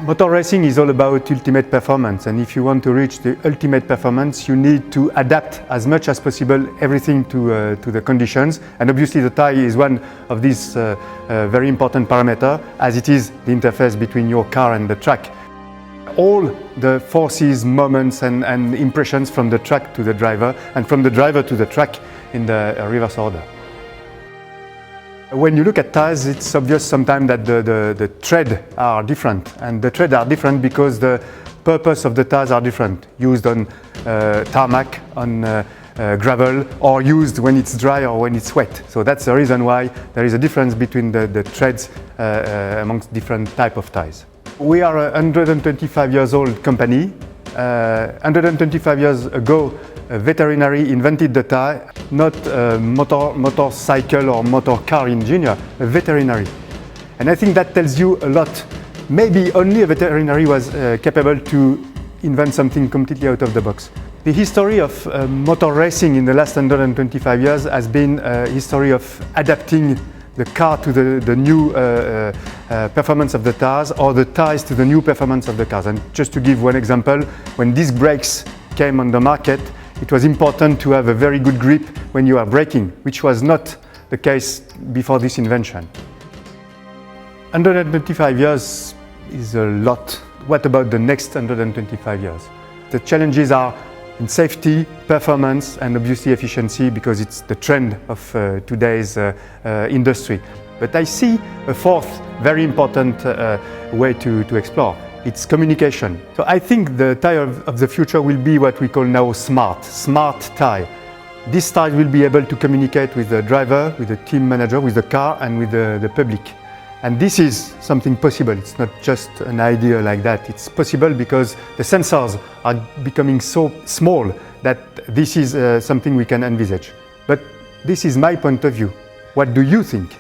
Motor racing is all about ultimate performance, and if you want to reach the ultimate performance, you need to adapt as much as possible everything to the conditions. And obviously the tire is one of these very important parameters, as it is the interface between your car and the track. All the forces, moments and impressions from the track to the driver, and from the driver to the track in the reverse order. When you look at tires, it's obvious sometimes that the tread are different, and the tread are different because the purpose of the tires are different, used on tarmac, on gravel, or used when it's dry or when it's wet. So that's the reason why there is a difference between the treads amongst different type of tires. We are a 125 years old company. 125 years ago, a veterinary invented the tire, not a motorcycle or motor car engineer, a veterinary. And I think that tells you a lot. Maybe only a veterinary was capable to invent something completely out of the box. The history of motor racing in the last 125 years has been a history of adapting the car to the new performance of the tires, or the tires to the new performance of the cars. And just to give one example, when disc brakes came on the market, it was important to have a very good grip when you are braking, which was not the case before this invention. 125 years is a lot. What about the next 125 years? The challenges are in safety, performance, and obviously efficiency, because it's the trend of today's industry. But I see a fourth very important way to explore. It's communication. So I think the tire of the future will be what we call now smart tire. This tire will be able to communicate with the driver, with the team manager, with the car, and with the public. And this is something possible. It's not just an idea like that. It's possible because the sensors are becoming so small that this is something we can envisage. But this is my point of view. What do you think?